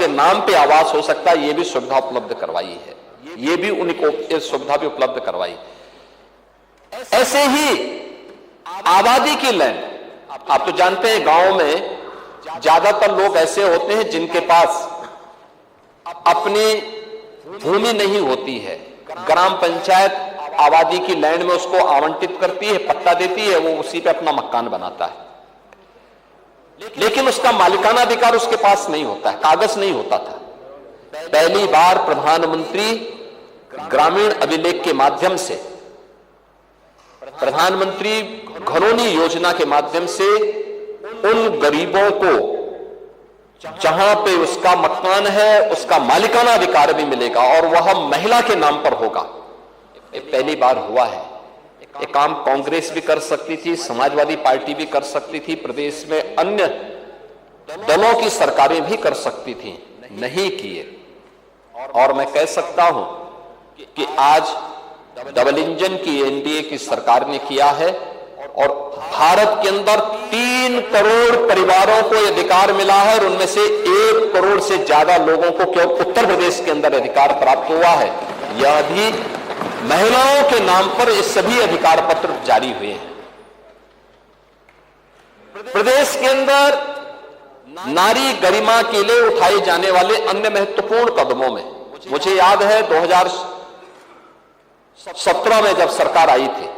के नाम पे आवास हो सकता है, ये भी सुविधा उपलब्ध करवाई है, ये भी उनको ये सुविधा भी उपलब्ध करवाई। ऐसे ही आबादी की लैंड, आप तो जानते हैं गांव में ज्यादातर लोग ऐसे होते हैं जिनके पास अपनी भूमि नहीं होती है। ग्राम पंचायत आबादी की लैंड में उसको आवंटित करती है, पट्टा देती है, वो उसी पे अपना मकान बनाता है, लेकिन उसका मालिकाना अधिकार उसके पास नहीं होता है, कागज नहीं होता था। पहली बार प्रधानमंत्री ग्रामीण अभिलेख के माध्यम से, प्रधानमंत्री घरौनी योजना के माध्यम से उन गरीबों को जहां पे उसका मकान है उसका मालिकाना अधिकार भी मिलेगा और वह महिला के नाम पर होगा। ये पहली बार हुआ है। ये काम कांग्रेस भी कर सकती थी, समाजवादी पार्टी भी कर सकती थी, प्रदेश में अन्य दलों की सरकारें भी कर सकती थी, नहीं किए। और मैं कह सकता हूं कि आज डबल इंजन की एनडीए की सरकार ने किया है और भारत के अंदर 3 करोड़ परिवारों को यह अधिकार मिला है और उनमें से 1 करोड़ से ज्यादा लोगों को केवल उत्तर प्रदेश के अंदर अधिकार प्राप्त हुआ है। यह भी महिलाओं के नाम पर ये सभी अधिकार पत्र जारी हुए हैं। प्रदेश के अंदर नारी गरिमा के लिए उठाए जाने वाले अन्य महत्वपूर्ण कदमों में मुझे याद है 2017 में जब सरकार आई थी,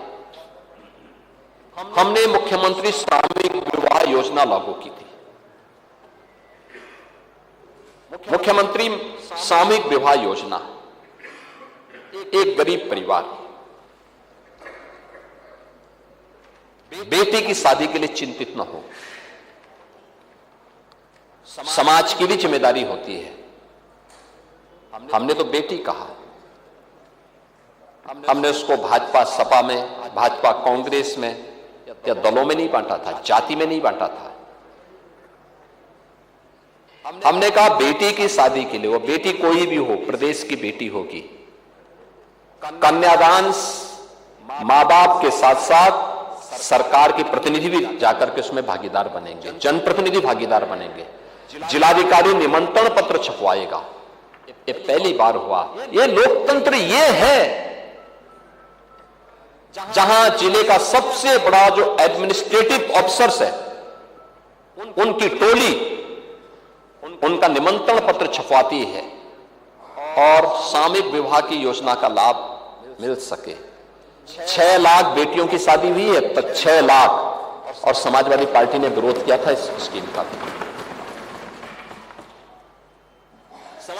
हमने मुख्यमंत्री सामूहिक विवाह योजना लागू की थी। मुख्यमंत्री सामूहिक विवाह योजना, एक गरीब परिवार बेटी की शादी के लिए चिंतित न हो, समाज की भी जिम्मेदारी होती है। हमने तो बेटी कहा, हमने उसको भाजपा सपा में, भाजपा कांग्रेस में या दलों में नहीं बांटा था, जाति में नहीं बांटा था। हमने कहा बेटी की शादी के लिए, वो बेटी कोई भी हो, प्रदेश की बेटी होगी, कन्यादान मां बाप के साथ साथ सरकार के प्रतिनिधि भी जाकर के उसमें भागीदार बनेंगे, जनप्रतिनिधि भागीदार बनेंगे, जिलाधिकारी निमंत्रण पत्र छपवाएगा। ये पहली बार हुआ। ये लोकतंत्र ये है जहां जिले का सबसे बड़ा जो एडमिनिस्ट्रेटिव ऑफिसर्स है उनकी टोली उनका निमंत्रण पत्र छपवाती है और सामूहिक विवाह की योजना का लाभ मिल सके। 6 लाख बेटियों की शादी हुई है, तक 6 लाख, और समाजवादी पार्टी ने विरोध किया था इस स्कीम का।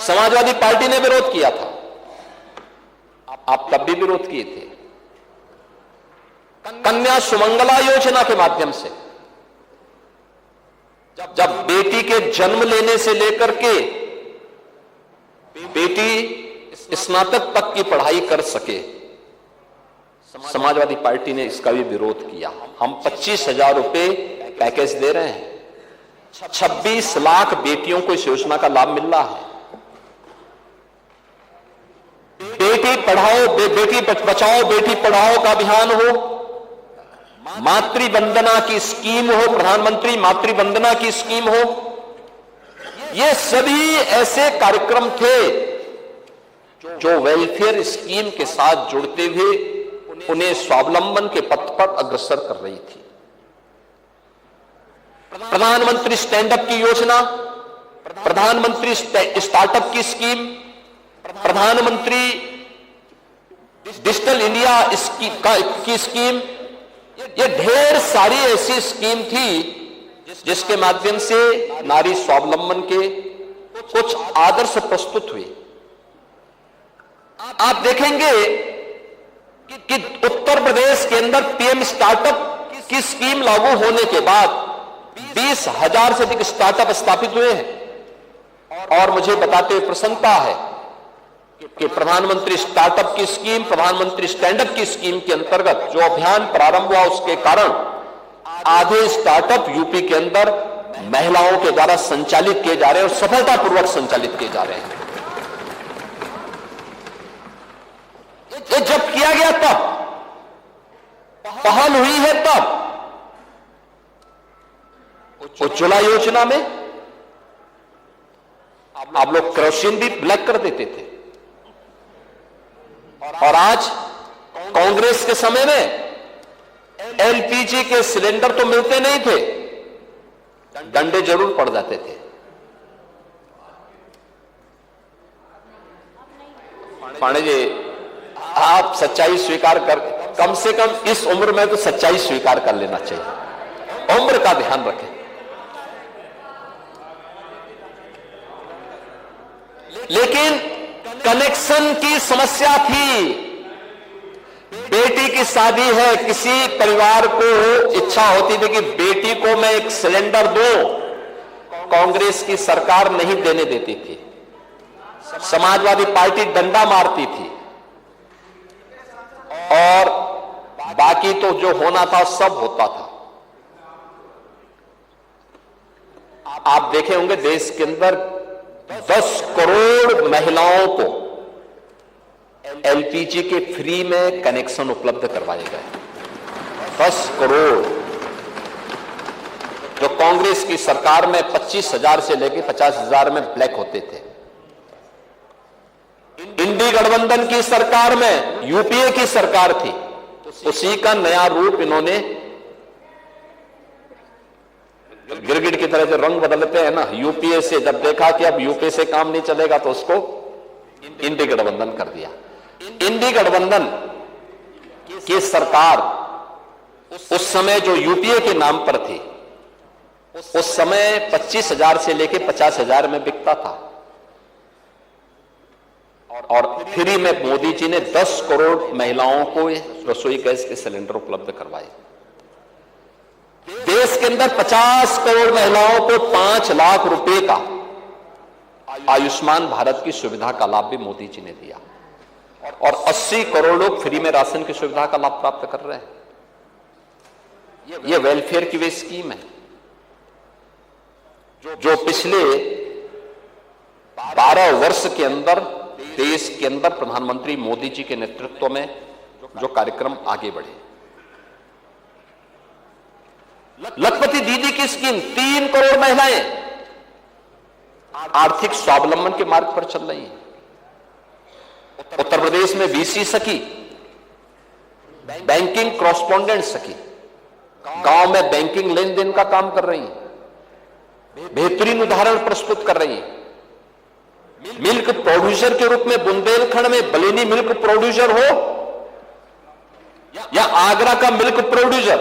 समाजवादी पार्टी ने विरोध किया था, आप तब भी विरोध किए थे। कन्या सुमंगला योजना के माध्यम से जब बेटी के जन्म लेने से लेकर के बेटी स्नातक तक की पढ़ाई कर सके, समाजवादी पार्टी ने इसका भी विरोध किया। हम 25,000 रुपए पैकेज दे रहे हैं, 26 लाख बेटियों को इस योजना का लाभ मिल रहा है। बेटी पढ़ाओ, बेटी बचाओ, बेटी पढ़ाओ का अभियान हो, मातृ वंदना की स्कीम हो, प्रधानमंत्री मातृ वंदना की स्कीम हो, ये सभी ऐसे कार्यक्रम थे जो वेलफेयर स्कीम के साथ जुड़ते हुए उन्हें स्वावलंबन के पथ पर अग्रसर कर रही थी। प्रधानमंत्री स्टैंड अप की योजना, प्रधानमंत्री स्टार्टअप की स्कीम, प्रधानमंत्री डिजिटल इंडिया की स्कीम, ये ढेर सारी ऐसी स्कीम थी जिसके माध्यम से नारी स्वावलंबन के कुछ आदर्श प्रस्तुत हुए। आप देखेंगे कि उत्तर प्रदेश के अंदर पीएम स्टार्टअप की स्कीम लागू होने के बाद 20,000 से अधिक स्टार्टअप स्थापित हुए हैं। और मुझे बताते हुए प्रसन्नता है कि प्रधानमंत्री स्टार्टअप की स्कीम, प्रधानमंत्री स्टैंड अप की स्कीम के अंतर्गत जो अभियान प्रारंभ हुआ उसके कारण आधे स्टार्टअप यूपी के अंदर महिलाओं के द्वारा संचालित किए जा रहे हैं और सफलतापूर्वक संचालित किए जा रहे हैं। ये जब किया गया तब पहल हुई है, तब उज्ज्वला योजना में आप लोग केरोसिन भी ब्लैक कर देते थे। और आज कांग्रेस के समय में एलपीजी के सिलेंडर तो मिलते नहीं थे, डंडे जरूर पड़ जाते थे। पांडे जी, आप सच्चाई स्वीकार कर, कम से कम इस उम्र में तो सच्चाई स्वीकार कर लेना चाहिए। उम्र का ध्यान रखें। लेकिन कनेक्शन की समस्या थी। बेटी की शादी है, किसी परिवार को इच्छा होती थी कि बेटी को मैं एक सिलेंडर दूं, कांग्रेस की सरकार नहीं देने देती थी। समाजवादी पार्टी डंडा मारती थी और बाकी तो जो होना था सब होता था। आप देखे होंगे देश के अंदर 10 करोड़ महिलाओं को एलपीजी के फ्री में कनेक्शन उपलब्ध करवाए गए। 10 करोड़, जो कांग्रेस की सरकार में 25,000 से लेकर 50,000 में ब्लैक होते थे। इंडी गठबंधन की सरकार में, यूपीए की सरकार थी, उसी का नया रूप इन्होंने, गिरगिट की तरह जो रंग बदलते हैं ना, यूपीए से जब देखा कि अब यूपीए से काम नहीं चलेगा तो उसको इंडी गठबंधन कर दिया। इंडी गठबंधन की सरकार उस समय जो यूपीए के नाम पर थी, उस समय 25,000 से लेकर 50,000 में बिकता था। और फ्री में मोदी जी ने 10 करोड़ महिलाओं को रसोई गैस के सिलेंडर उपलब्ध करवाए। देश के अंदर 50 करोड़ महिलाओं को 5 लाख रुपए का आयुष्मान भारत की सुविधा का लाभ भी मोदी जी ने दिया। और 80 करोड़ लोग फ्री में राशन की सुविधा का लाभ प्राप्त कर रहे हैं। यह वेलफेयर की वे स्कीम है जो पिछले 12 वर्ष के अंदर देश के अंदर प्रधानमंत्री मोदी जी के नेतृत्व में जो कार्यक्रम आगे बढ़े। लखपति दीदी की स्कीम, 3 करोड़ महिलाएं आर्थिक स्वावलंबन के मार्ग पर चल रही हैं। उत्तर प्रदेश में वीसी सखी, बैंकिंग कॉरेस्पॉन्डेंट सखी, गांव में बैंकिंग लेन देन का काम कर रही हैं, बेहतरीन उदाहरण प्रस्तुत कर रही हैं। मिल्क प्रोड्यूसर के रूप में बुंदेलखंड में बलेनी मिल्क प्रोड्यूसर हो या आगरा का मिल्क प्रोड्यूसर,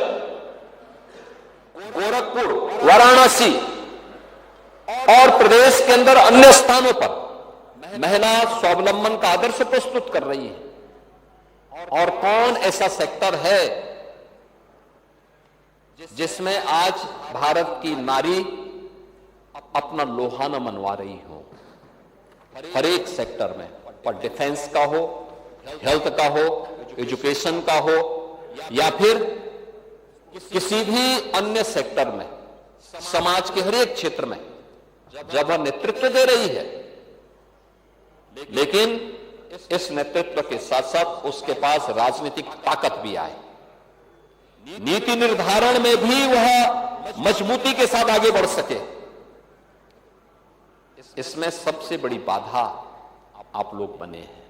गोरखपुर, वाराणसी और प्रदेश के अंदर अन्य स्थानों पर महिला स्वावलंबन का आदर्श प्रस्तुत कर रही है। और कौन ऐसा सेक्टर है जिसमें आज भारत की नारी अपना लोहा न मनवा रही हो? हर एक सेक्टर में, पर डिफेंस का हो, हेल्थ का हो, एजुकेशन का हो या फिर किसी भी अन्य सेक्टर में, समाज के हर एक क्षेत्र में जब वह नेतृत्व दे रही है, लेकिन इस नेतृत्व के साथ साथ उसके पास राजनीतिक ताकत भी आए, नीति निर्धारण में भी वह मजबूती के साथ आगे बढ़ सके। इसमें सबसे बड़ी बाधा आप लोग बने हैं।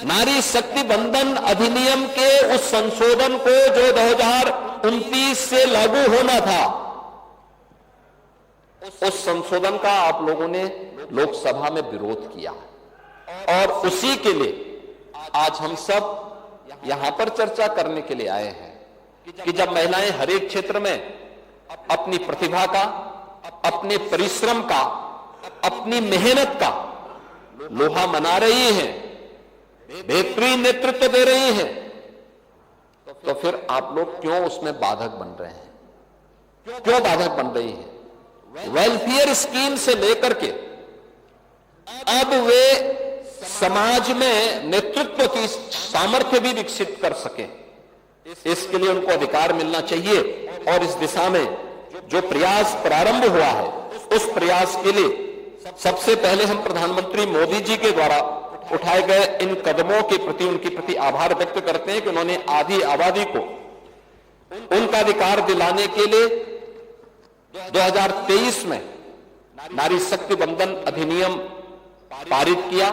नारी शक्ति बंधन अधिनियम के उस संशोधन को जो 2029 से लागू होना था, उस संशोधन का आप लोगों ने लोकसभा में विरोध किया और उसी के लिए आज हम सब यहां पर चर्चा करने के लिए आए हैं कि जब महिलाएं हर एक क्षेत्र में अपनी प्रतिभा का, अपने परिश्रम का, अपनी मेहनत का लोहा मना रही हैं, बेहतरीन नेतृत्व दे रही हैं, तो फिर आप लोग क्यों उसमें बाधक बन रहे हैं? क्यों बाधक बन रही हैं? वेलफेयर स्कीम से लेकर के अब वे समाज में नेतृत्व की सामर्थ्य भी विकसित कर सके, इसके लिए उनको अधिकार मिलना चाहिए। और इस दिशा में जो प्रयास प्रारंभ हुआ है, उस प्रयास के लिए सबसे पहले हम प्रधानमंत्री मोदी जी के द्वारा उठाए गए इन कदमों के प्रति, उनके प्रति आभार व्यक्त करते हैं कि उन्होंने आधी आबादी को उनका अधिकार दिलाने के लिए 2023 में नारी शक्ति बंधन अधिनियम पारित किया।